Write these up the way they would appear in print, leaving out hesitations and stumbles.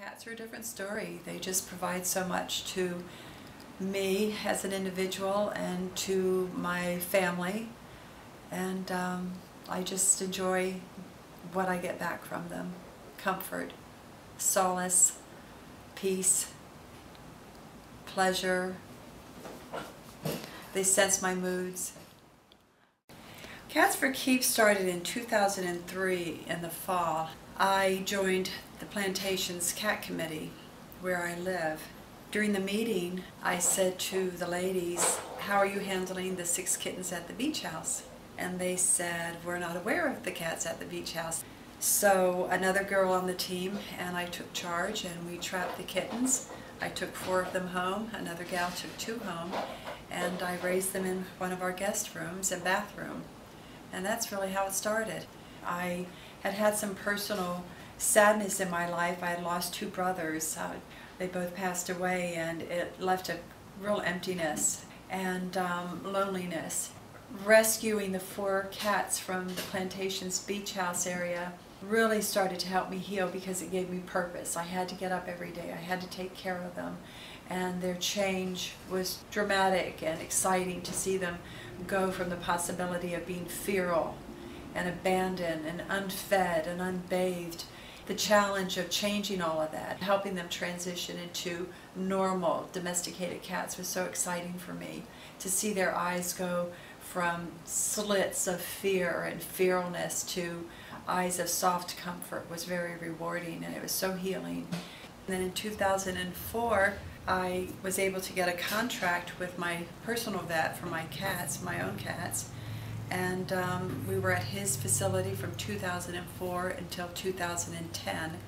Cats are a different story. They just provide so much to me as an individual and to my family, and I just enjoy what I get back from them. Comfort, solace, peace, pleasure. They sense my moods. Katz for Keeps started in 2003 in the fall. I joined the Plantation's Cat Committee where I live. During the meeting, I said to the ladies, "How are you handling the 6 kittens at the beach house?" And they said, "We're not aware of the cats at the beach house." So another girl on the team and I took charge, and we trapped the kittens. I took 4 of them home, another gal took 2 home, and I raised them in one of our guest rooms and bathroom. And that's really how it started. I had some personal sadness in my life. I had lost 2 brothers. They both passed away, and it left a real emptiness and loneliness. Rescuing the 4 cats from the Plantation's beach house area really started to help me heal, because it gave me purpose. I had to get up every day. I had to take care of them, and their change was dramatic and exciting to see them go from the possibility of being feral and abandoned and unfed and unbathed. The challenge of changing all of that, helping them transition into normal domesticated cats, was so exciting for me. To see their eyes go from slits of fear and feralness to eyes of soft comfort was very rewarding, and it was so healing. And then in 2004, I was able to get a contract with my personal vet for my cats, my own cats, and we were at his facility from 2004 until 2010.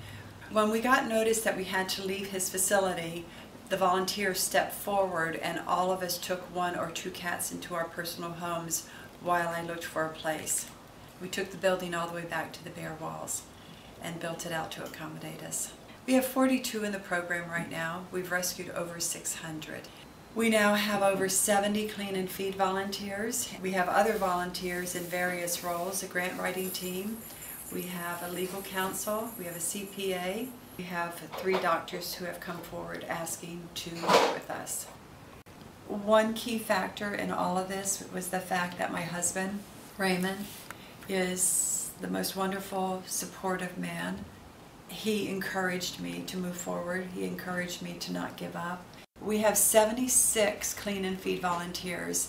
When we got notice that we had to leave his facility, the volunteers stepped forward, and all of us took 1 or 2 cats into our personal homes while I looked for a place. We took the building all the way back to the bare walls and built it out to accommodate us. We have 42 in the program right now. We've rescued over 600. We now have over 70 clean and feed volunteers. We have other volunteers in various roles, a grant writing team. We have a legal counsel. We have a CPA. We have 3 doctors who have come forward asking to work with us. One key factor in all of this was the fact that my husband, Raymond, is the most wonderful, supportive man. He encouraged me to move forward. He encouraged me to not give up. We have 76 clean and feed volunteers.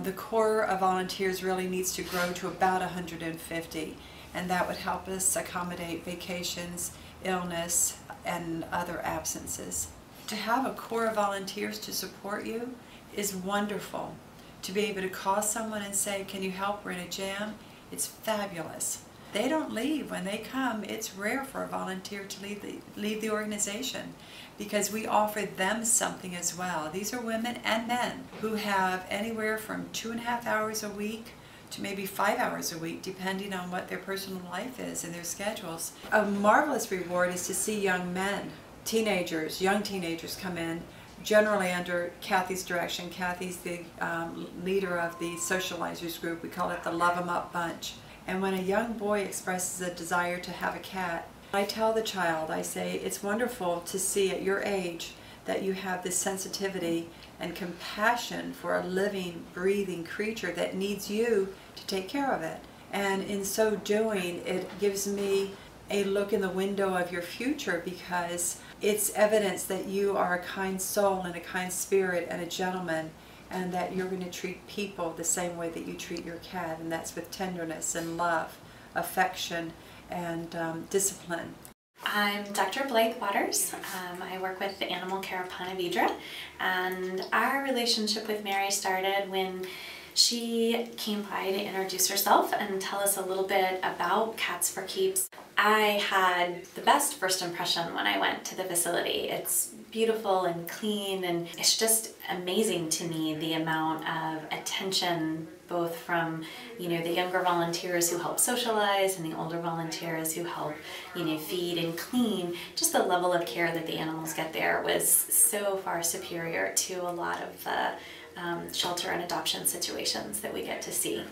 The core of volunteers really needs to grow to about 150, and that would help us accommodate vacations, illness, and other absences. To have a core of volunteers to support you is wonderful. To be able to call someone and say, "Can you help? We're in a jam," it's fabulous. They don't leave. When they come, it's rare for a volunteer to leave the organization, because we offer them something as well. These are women and men who have anywhere from 2.5 hours a week to maybe 5 hours a week, depending on what their personal life is and their schedules. A marvelous reward is to see young men, teenagers, young teenagers come in, generally under Kathy's direction. Kathy's the leader of the socializers group. We call it the Love 'em Up bunch. And when a young boy expresses a desire to have a cat, I tell the child, I say, "It's wonderful to see at your age that you have this sensitivity and compassion for a living, breathing creature that needs you to take care of it. And in so doing, it gives me a look in the window of your future, because it's evidence that you are a kind soul and a kind spirit and a gentleman, and that you're going to treat people the same way that you treat your cat, and that's with tenderness and love, affection, and discipline." I'm Dr. Blythe Waters. I work with the Animal Care of Ponte Vedra, and our relationship with Mary started when she came by to introduce herself and tell us a little bit about Katz for Keeps. I had the best first impression when I went to the facility. It's beautiful and clean, and it's just amazing to me the amount of attention, both from the younger volunteers who help socialize and the older volunteers who help feed and clean. Just the level of care that the animals get there was so far superior to a lot of the shelter and adoption situations that we get to see.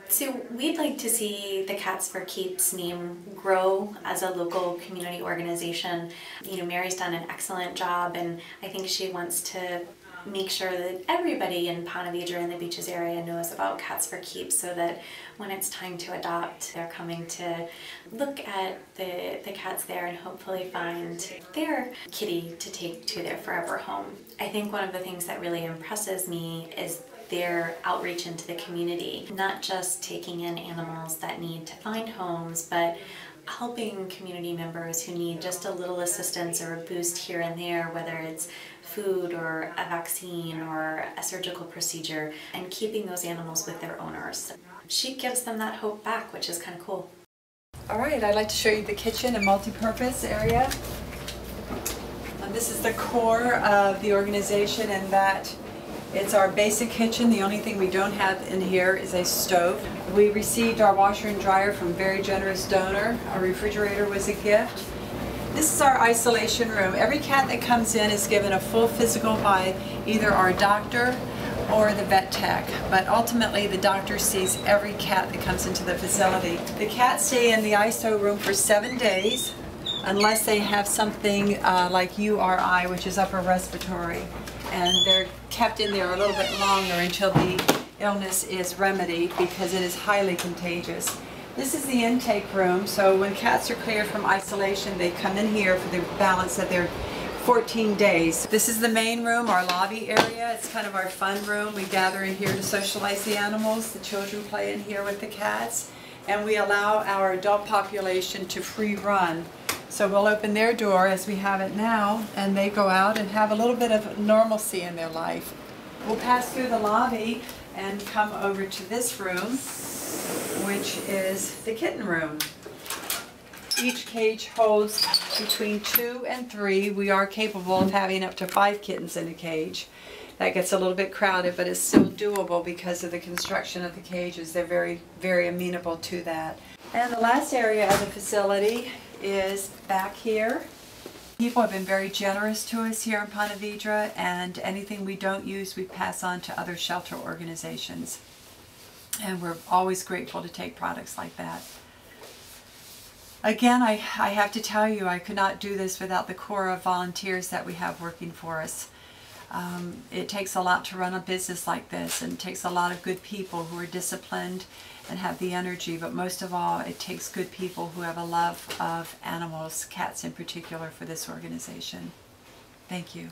So we'd like to see the Cats for Keeps name grow as a local community organization. You know, Mary's done an excellent job, and I think she wants to make sure that everybody in Ponte Vedra and the Beaches area knows about Cats for Keeps, so that when it's time to adopt, they're coming to look at the cats there and hopefully find their kitty to take to their forever home. I think one of the things that really impresses me is their outreach into the community, not just taking in animals that need to find homes, but helping community members who need just a little assistance or a boost here and there, whether it's food or a vaccine or a surgical procedure, and keeping those animals with their owners. She gives them that hope back, which is kind of cool. All right, I'd like to show you the kitchen and multi-purpose area. And this is the core of the organization, in that it's our basic kitchen. The only thing we don't have in here is a stove. We received our washer and dryer from a very generous donor. Our refrigerator was a gift. This is our isolation room. Every cat that comes in is given a full physical by either our doctor or the vet tech, but ultimately the doctor sees every cat that comes into the facility. The cats stay in the ISO room for 7 days unless they have something like URI, which is upper respiratory, and they're kept in there a little bit longer until the illness is remedied, because it is highly contagious. This is the intake room, so when cats are cleared from isolation, they come in here for the balance of their 14 days. This is the main room, our lobby area. It's kind of our fun room. We gather in here to socialize the animals. The children play in here with the cats, and we allow our adult population to free run. So we'll open their door as we have it now, and they go out and have a little bit of normalcy in their life. We'll pass through the lobby and come over to this room, which is the kitten room. Each cage holds between 2 and 3. We are capable of having up to 5 kittens in a cage. That gets a little bit crowded, but it's still doable because of the construction of the cages. They're very, very amenable to that. And the last area of the facility is back here. People have been very generous to us here in Ponte Vedra, and anything we don't use we pass on to other shelter organizations. And we're always grateful to take products like that. Again, I have to tell you, I could not do this without the core of volunteers that we have working for us. It takes a lot to run a business like this, and it takes a lot of good people who are disciplined and have the energy, but most of all, it takes good people who have a love of animals, cats in particular, for this organization. Thank you.